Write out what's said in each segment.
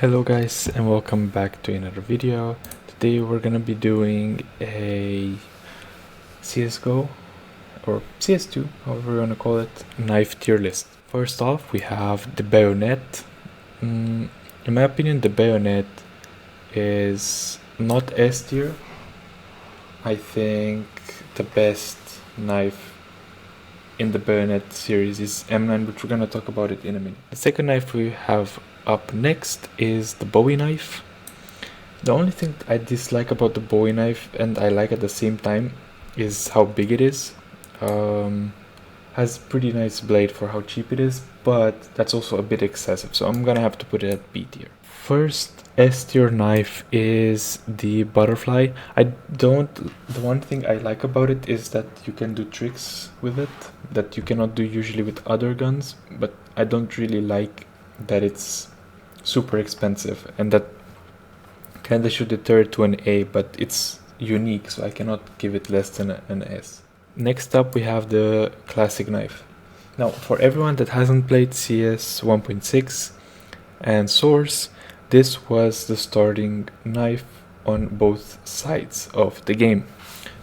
Hello guys, and welcome back to another video. Today we're gonna be doing a CSGO or CS2, however you wanna call it, knife tier list. First off, we have the bayonet. In my opinion, the bayonet is not S tier. I think the best knife in the bayonet series is M9, which we're gonna talk about it in a minute. The second knife we have up next is the Bowie knife. The only thing I dislike about the Bowie knife, and I like at the same time, is how big it is. Has pretty nice blade for how cheap it is, but that's also a bit excessive, so I'm gonna have to put it at B tier. First S tier knife is the butterfly. The one thing I like about it is that you can do tricks with it that you cannot do usually with other guns, but I don't really like that it's super expensive, and that kinda should deter it to an A, but it's unique, so I cannot give it less than an S. Next up we have the classic knife. Now, for everyone that hasn't played CS 1.6 and Source, this was the starting knife on both sides of the game.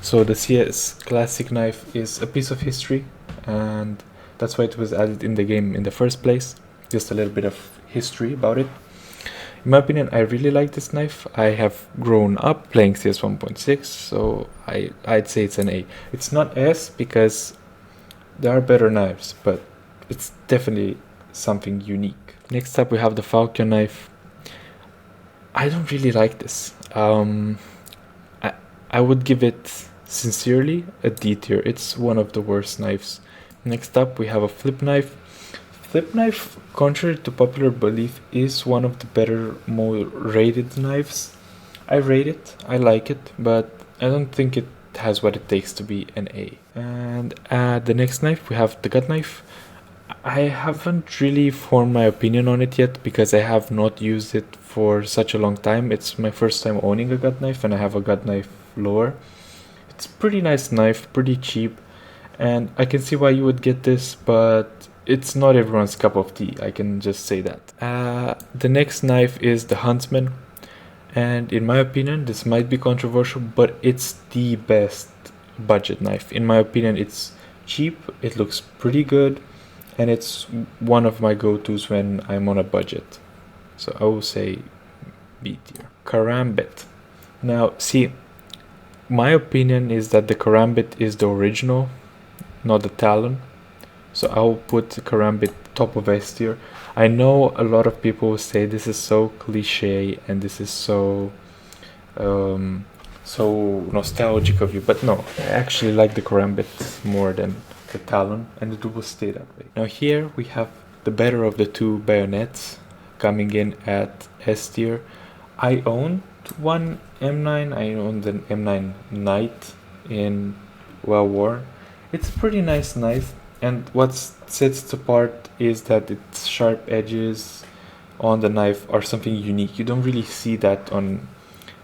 So the CS classic knife is a piece of history, and that's why it was added in the game in the first place. Just a little bit of history about it. In my opinion, I really like this knife. I have grown up playing CS 1.6, so I'd say it's an A. It's not S because there are better knives, but it's definitely something unique. Next up we have the Falcon knife. I don't really like this. I would give it sincerely a D tier. It's one of the worst knives. Next up we have a flip knife. Flip knife, contrary to popular belief, is one of the better, more rated knives. I rate it, I like it, but I don't think it has what it takes to be an A. And the next knife, we have the gut knife. I haven't really formed my opinion on it yet because I have not used it for such a long time. It's my first time owning a gut knife, and I have a gut knife lower. It's a pretty nice knife, pretty cheap, and I can see why you would get this, but it's not everyone's cup of tea, I can just say that. The next knife is the Huntsman, and in my opinion, this might be controversial, but it's the best budget knife. In my opinion, it's cheap, it looks pretty good, and it's one of my go-tos when I'm on a budget. So I will say B tier. Karambit. Now, see, my opinion is that the Karambit is the original, not the Talon. So I'll put the Karambit top of S tier. I know a lot of people say this is so cliche and this is so nostalgic of you, but no, I actually like the Karambit more than the Talon, and it will stay that way. Now here we have the better of the two bayonets coming in at S tier. I owned one M9, I owned an M9 Knight in Well Worn. It's a pretty nice knife, and what sets it apart is that its sharp edges on the knife are something unique. You don't really see that on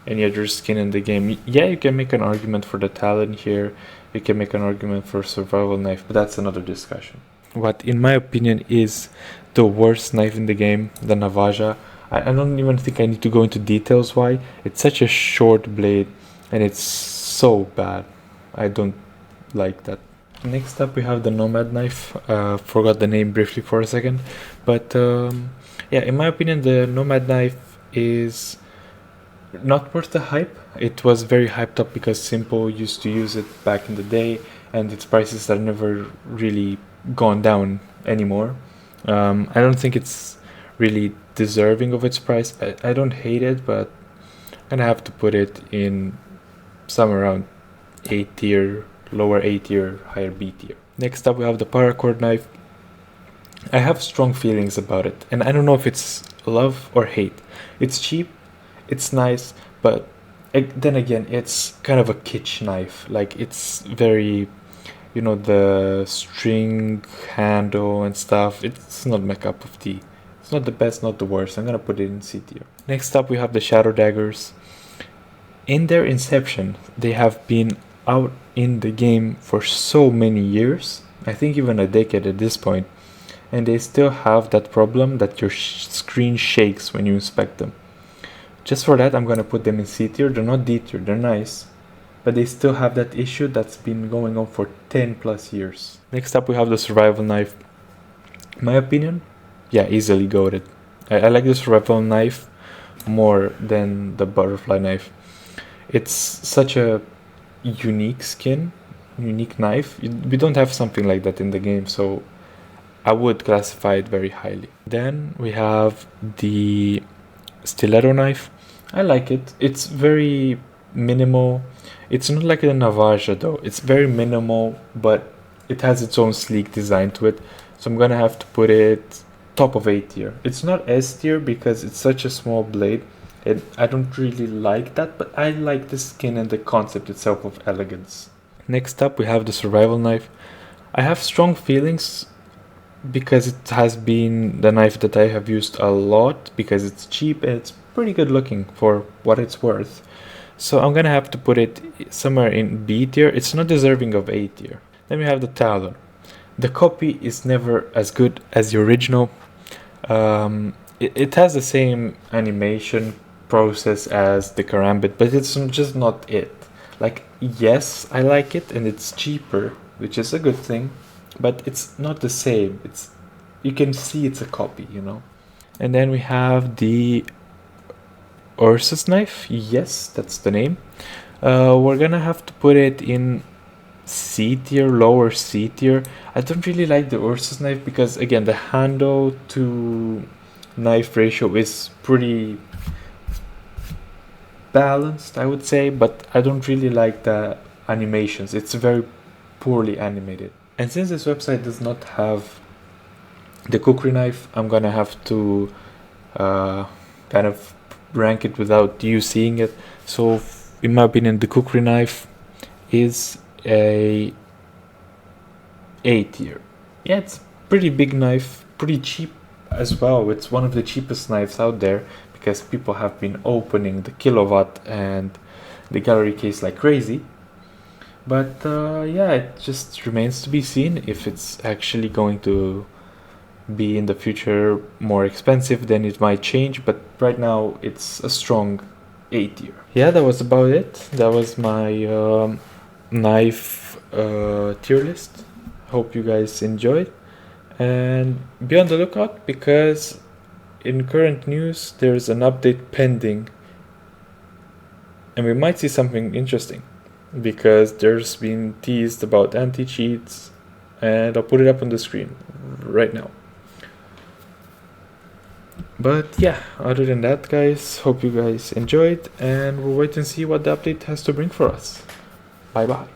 any other skin in the game. Yeah, you can make an argument for the Talon here, you can make an argument for survival knife, but that's another discussion. What in my opinion is the worst knife in the game, the Navaja. I don't even think I need to go into details why. It's such a short blade and it's so bad. I don't like that. Next up we have the Nomad knife. Forgot the name briefly for a second, but yeah, in my opinion the Nomad knife is not worth the hype. It was very hyped up because Simple used to use it back in the day, and its prices are never really gone down anymore. I don't think it's really deserving of its price. I don't hate it, but I'm gonna have to put it in somewhere around A tier, lower A tier, higher B tier. Next up we have the paracord knife. I have strong feelings about it, and I don't know if it's love or hate. It's cheap, it's nice, but then again, it's kind of a kitsch knife. Like, it's very, the string handle and stuff. It's not my cup of tea. It's not the best, not the worst. I'm gonna put it in C tier. Next up we have the shadow daggers. In their inception, they have been out in the game for so many years. I think even a decade at this point. and they still have that problem that your screen shakes when you inspect them. Just for that, I'm gonna put them in C tier. They're not D tier, they're nice, but they still have that issue that's been going on for 10 plus years. Next up, we have the survival knife. In my opinion, yeah, easily goated. I like the survival knife more than the butterfly knife. It's such a unique skin, unique knife. We don't have something like that in the game, so I would classify it very highly. Then we have the stiletto knife. I like it. It's very minimal. It's not like a Navaja though. It's very minimal, but it has its own sleek design to it. So I'm gonna have to put it top of A tier. It's not S tier because it's such a small blade. And I don't really like that, but I like the skin and the concept itself of elegance. Next up, we have the survival knife. I have strong feelings because it has been the knife that I have used a lot, because it's cheap and it's pretty good looking for what it's worth. So I'm gonna have to put it somewhere in B tier. It's not deserving of A tier. Then we have the talon. The copy is never as good as the original. It has the same animation process as the karambit, but it's just not it. Like, yes, I like it and it's cheaper, which is a good thing, but it's not the same. You can see it's a copy, you know. And then we have the Ursus knife. Yes, that's the name. We're gonna have to put it in C tier, lower C tier. I don't really like the Ursus knife because, again, the handle to knife ratio is pretty balanced, I would say, but I don't really like the animations. It's very poorly animated. And since this website does not have the cookery knife, I'm gonna have to kind of rank it without you seeing it. So in my opinion, the cookery knife is a A tier. Yeah, it's a pretty big knife, pretty cheap as well. It's one of the cheapest knives out there because people have been opening the kilowatt and the gallery case like crazy. But yeah, it just remains to be seen if it's actually going to be in the future more expensive. Then it might change, but right now it's a strong A tier. Yeah, that was about it. That was my knife tier list. Hope you guys enjoyed, and be on the lookout because in current news there's an update pending and we might see something interesting because there's been teased about anti-cheats, and I'll put it up on the screen right now. But yeah, other than that, guys, hope you guys enjoyed, and we'll wait and see what the update has to bring for us. Bye bye.